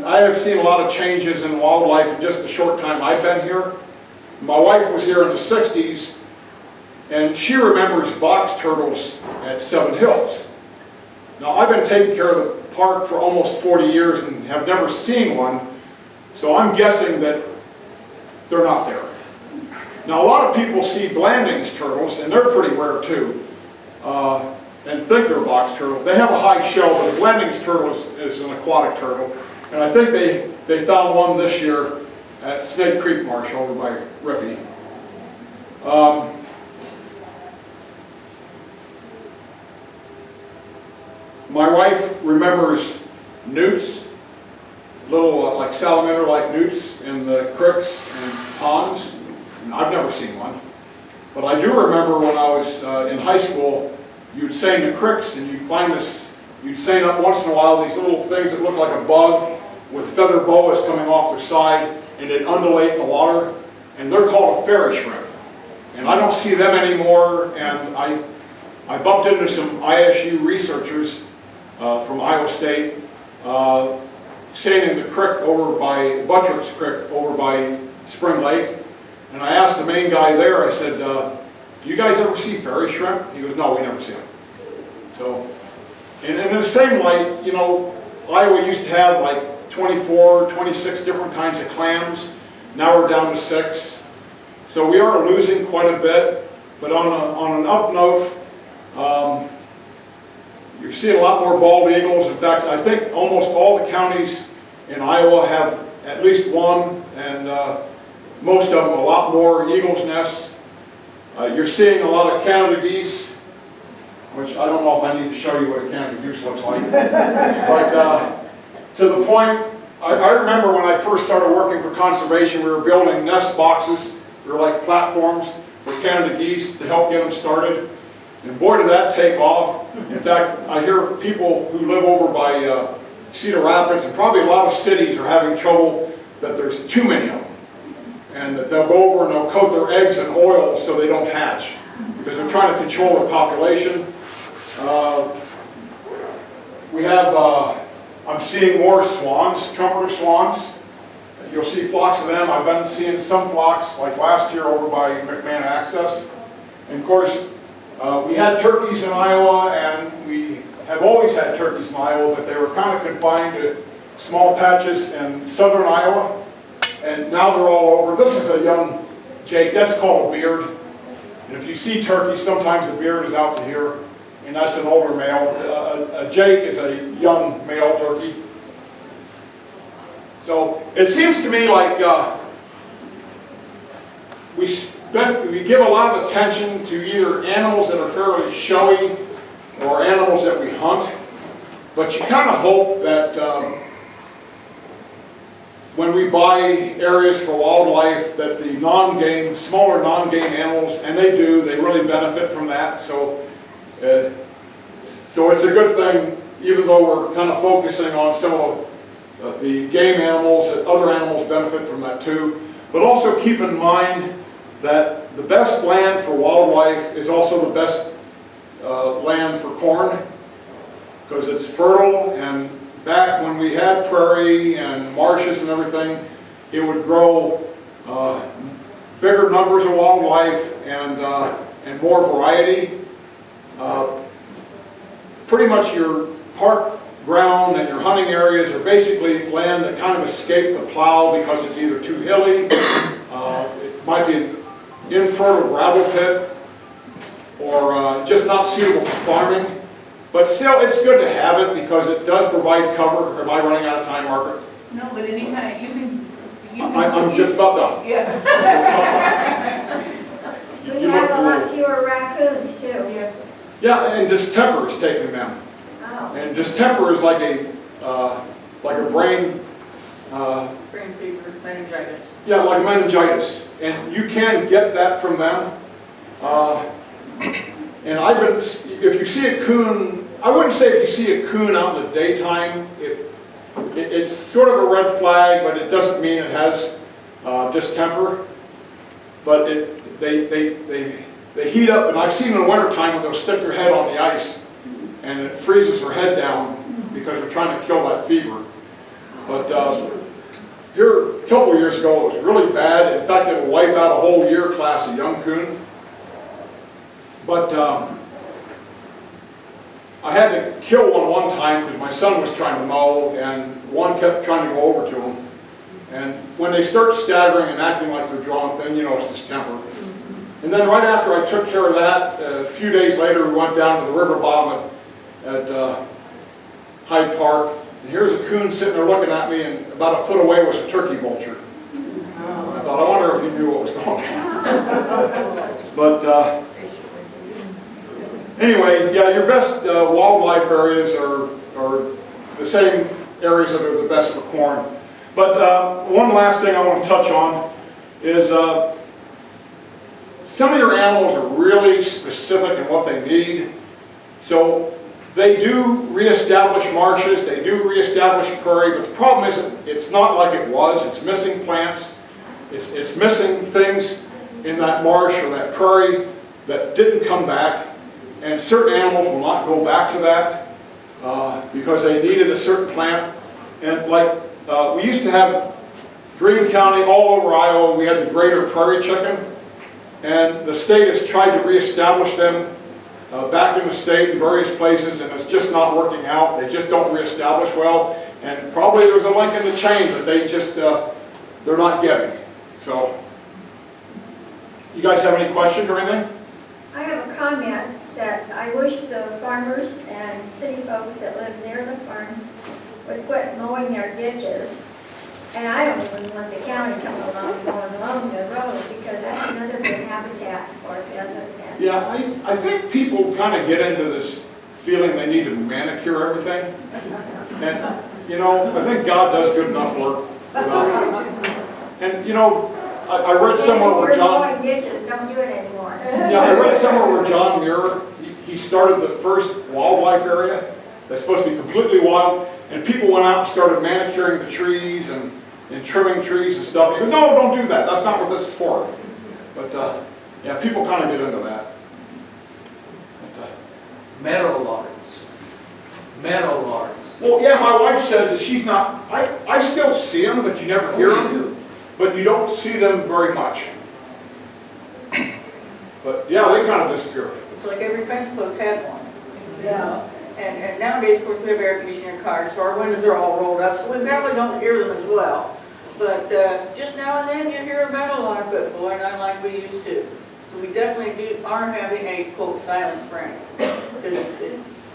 I have seen a lot of changes in wildlife in just the short time I've been here. My wife was here in the 60s, and she remembers box turtles at Seven Hills. Now, I've been taking care of the park for almost 40 years and have never seen one, so I'm guessing that they're not there. Now, a lot of people see Blanding's turtles, and they're pretty rare too, and think they're box turtles. They have a high shell, but the Blanding's turtle is an aquatic turtle, and I think they found one this year at Snake Creek Marsh over by Rippey. My wife remembers newts, little like salamander-like newts in the creeks and ponds. And I've never seen one. But I do remember when I was in high school, you'd seine the creeks and you'd find this, you'd seine up once in a while these little things that look like a bug with feather boas coming off their side, and they'd undulate in the water, and they're called a fairy shrimp. And I don't see them anymore, and I bumped into some ISU researchers from Iowa State, seining the creek over by Buttrick's Creek over by Spring Lake, and I asked the main guy there, I said, do you guys ever see fairy shrimp? He goes, no, we never see them. So, and in the same light, you know, Iowa used to have like 24, 26 different kinds of clams. Now we're down to 6. So we are losing quite a bit, but on an up note, you're seeing a lot more bald eagles. In fact, I think almost all the counties in Iowa have at least one, and most of them a lot more eagles' nests. You're seeing a lot of Canada geese, which I don't know if I need to show you what a Canada goose looks like. But to the point, I remember when I first started working for conservation, we were building nest boxes. They were like platforms for Canada geese to help get them started. And boy, did that take off. In fact, I hear people who live over by Cedar Rapids, and probably a lot of cities are having trouble that there's too many of them. And that they'll go over and they'll coat their eggs in oil so they don't hatch, because they're trying to control their population. We have, I'm seeing more swans, trumpeter swans. You'll see flocks of them. I've been seeing some flocks, like last year over by McMahon Access. And of course, we had turkeys in Iowa, and we have always had turkeys in Iowa, but they were kind of confined to small patches in southern Iowa. And now they're all over. This is a young jake. That's called a beard. And if you see turkeys, sometimes the beard is out to here, and that's an older male. A jake is a young male turkey. So it seems to me like we give a lot of attention to either animals that are fairly showy or animals that we hunt, but you kind of hope that when we buy areas for wildlife, that the non-game, smaller non-game animals, and they do, they really benefit from that. So, so it's a good thing, even though we're kind of focusing on some of the game animals, that other animals benefit from that too. But also keep in mind that the best land for wildlife is also the best land for corn, because it's fertile. And back when we had prairie and marshes and everything, it would grow bigger numbers of wildlife and more variety. Pretty much your park ground and your hunting areas are basically land that kind of escape the plow because it's either too hilly, it might be an infertile gravel pit, or just not suitable for farming. But still, it's good to have it because it does provide cover. Am I running out of time, Margaret? No, but anytime you can. I'm just about done. Yeah. We have a lot fewer raccoons too. Yes. Yeah, and distemper is taking them. Oh. And distemper is like a brain. Brain fever, meningitis. Yeah, like meningitis, and you can get that from them. And I've been, if you see a coon, I wouldn't say if you see a coon out in the daytime, it's sort of a red flag, but it doesn't mean it has distemper. But they heat up, and I've seen in the wintertime when they'll stick their head on the ice, and it freezes their head down because they're trying to kill that fever. But here, a couple of years ago, it was really bad. In fact, it would wipe out a whole year class of young coon. But I had to kill one time because my son was trying to mow, and one kept trying to go over to him. And when they start staggering and acting like they're drunk, then you know it's distemper. And then right after I took care of that, a few days later, we went down to the river bottom at Hyde Park. And here's a coon sitting there looking at me, and about a foot away was a turkey vulture. I thought, I wonder if he knew what was going on. But anyway, yeah, your best wildlife areas are the same areas that are the best for corn. But one last thing I want to touch on is some of your animals are really specific in what they need. So they do reestablish marshes, they do reestablish prairie, but the problem is it's not like it was. It's missing plants, it's missing things in that marsh or that prairie that didn't come back. And certain animals will not go back to that because they needed a certain plant. And like we used to have Greene County, all over Iowa, we had the greater prairie chicken. And the state has tried to reestablish them back in the state in various places, and it's just not working out. They just don't reestablish well. And probably there's a link in the chain that they just, they're not getting. So, you guys have any questions or anything? I have a comment that I wish the farmers and city folks that live near the farms would quit mowing their ditches. And I don't even want the county coming along going along the road, because that's another good habitat for pheasant. Yeah, I think people kind of get into this feeling they need to manicure everything. And, you know, I think God does good enough work without it. And, you know, I read somewhere where John... mowing ditches, don't do it anymore. Yeah, I read somewhere where John Muir, he started the first wildlife area that's supposed to be completely wild, and people went out and started manicuring the trees and trimming trees and stuff. He goes, no, don't do that. That's not what this is for. But, yeah, people kind of get into that. But, Meadowlarks. Meadowlarks. well, yeah, my wife says that she's not, I still see them, but you never hear them. But you don't see them very much. But, yeah, they kind of disappeared. It's like every fence post had one. Yeah. And nowadays, of course, we have air conditioning cars, so our windows are all rolled up, so we probably don't hear them as well. But just now and then you hear a meadowlark, but boy, not like we used to. So we definitely are having a, quote, silent spring. Because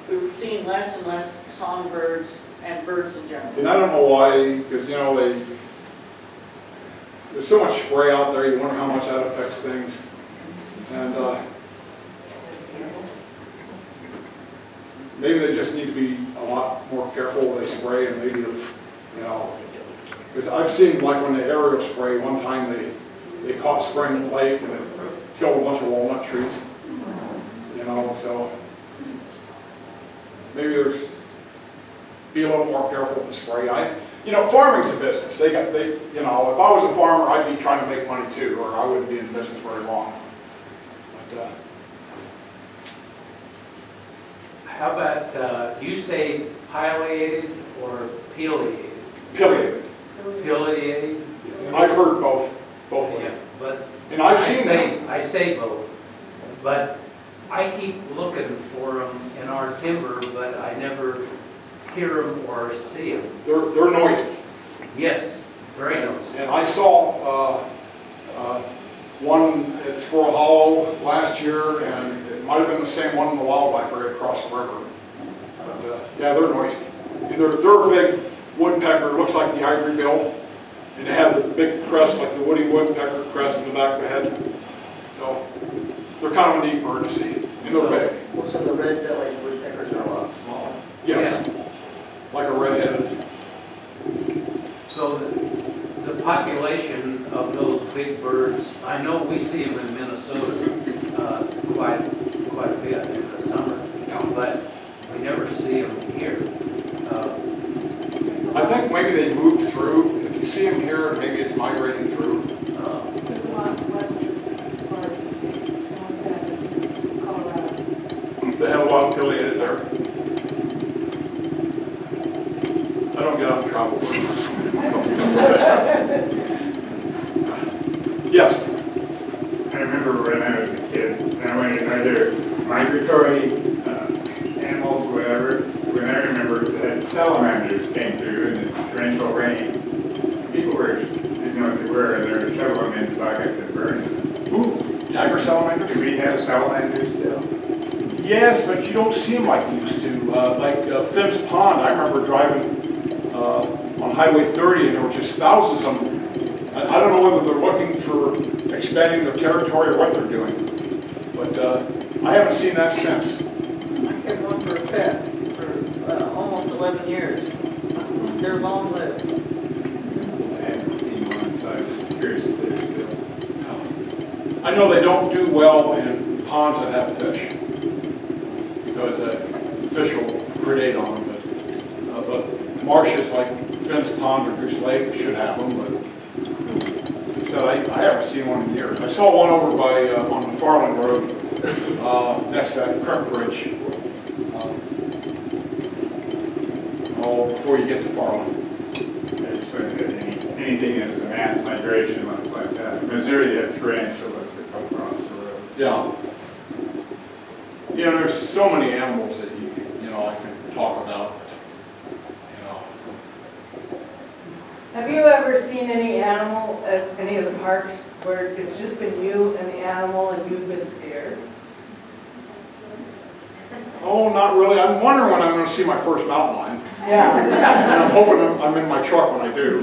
we're seeing less and less songbirds and birds in general. And I don't know why, because, you know, there's so much spray out there, you wonder how much that affects things. And maybe they just need to be a lot more careful when they spray, and maybe, you know, because I've seen, like when they aerial spray, one time they caught spraying in the lake and it killed a bunch of walnut trees. You know, so maybe there's, be a little more careful with the spray. You know, farming's a business. You know, if I was a farmer, I'd be trying to make money too, or I wouldn't be in business very long. But, How about, do you say pileated or pileated? Pileated. Pileated? I've heard both of Yeah, them. but And I've seen them. I say both, but I keep looking for them in our timber, but I never hear them or see them. They're noisy. Yes, very noisy. And I saw one at Squirrel Hollow last year, and it might have been the same one in the wildlife area across the river. But yeah, they're noisy. And they're a big woodpecker, looks like the ivory bill, and they have the big crest like the woody woodpecker crest in the back of the head. So they're kind of a neat bird to see, and they're big. Well, so the red-bellied woodpeckers are a lot smaller. Yes, like a red-headed. So the population of those big birds, I know we see them in Minnesota quite a bit in the summer, but we never see them here. I think maybe they move through. If you see them here, maybe it's migrating through. There's a lot western part of the state, Montana, Colorado. They have a lot of pileated there. I don't get out and try travel. Yes, I remember when I was a kid, and I went in either migratory animals, whatever, when I remember that salamanders came through in the torrential rain. People didn't know what they were, and they were shoveling them into buckets and burning them. ooh, tiger salamanders? Do we have salamanders still? Yes, but you don't see them like you used to. Finn's Pond, I remember driving on Highway 30 and there were just thousands of them. I don't know whether they're looking for expanding their territory or what they're doing, but I haven't seen that since. I kept one for a pet for almost 11 years. They're long lived. I haven't seen one, so I'm just curious if they're still. I know they don't do well in ponds that have fish because fish will predate on them, but marshes like Finn's Pond or Goose Lake should have them, but so I haven't seen one in years. I saw one over by on the Farland Road next to that creek bridge. Before you get to Farland. I just wondered if anything that was a mass migration like that. Missouri had tarantulas that come across the roads. Yeah. You know, there's so many animals that I can talk about. Have you ever seen any animal at any of the parks where it's just been you and the animal and you've been scared? Oh, not really. I'm wondering when I'm going to see my first mountain lion. Yeah. And I'm hoping I'm in my truck when I do.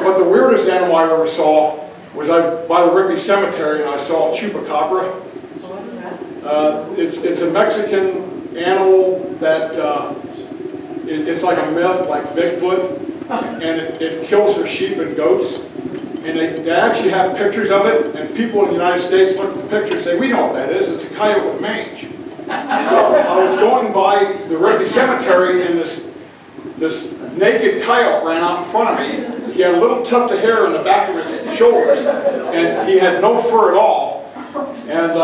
But the weirdest animal I ever saw was by the Rigby Cemetery, and I saw a chupacabra. What is that? It's a Mexican animal that it's like a myth, like Bigfoot, and it kills their sheep and goats. And they actually have pictures of it, and people in the United States look at the picture and say, we know what that is, it's a coyote with mange. So I was going by the Rigby Cemetery, and this naked coyote ran out in front of me. He had a little tuft of hair in the back of his shoulders, and he had no fur at all. And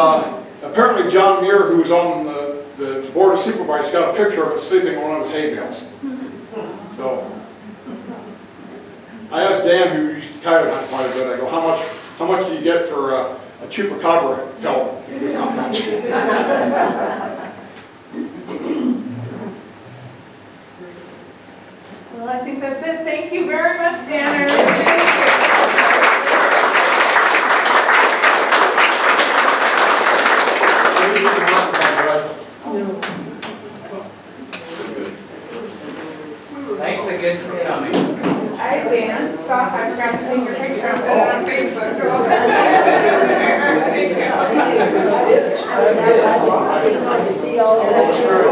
apparently John Muir, who was on the Board of Supervisors, got a picture of it sleeping on one of his hay bales. So I asked Dan, who used to coyote hunt quite a bit, I go, how much do you get for a chupacabra pelt? He goes, not much. Well, I think that's it. Thank you very much, Dan. I really appreciate Thanks again for coming. Hi, Dan. Stop. I forgot to take your picture. I'll put it on Facebook. Thank you.